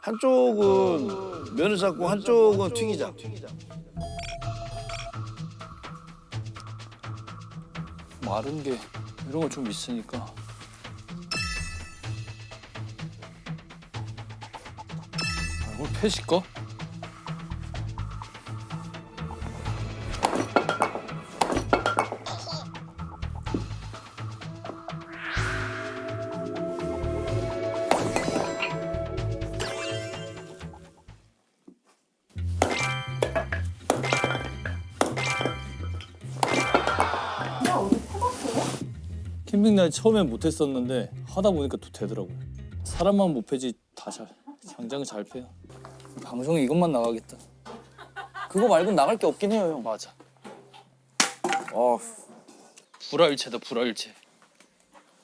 한쪽은 면을 삶고 한쪽은 튀기자. 마른 게 이런 거 좀 있으니까. 이걸 패실까? 캠핑 날 처음엔 못했었는데 하다 보니까 또 되더라고요. 사람만 못 패지 다 잘, 장장은 잘 패요. 방송에 이것만 나가겠다. 그거 말고 나갈 게 없긴 해요, 형. 맞아. 불화일체다, 불화일체.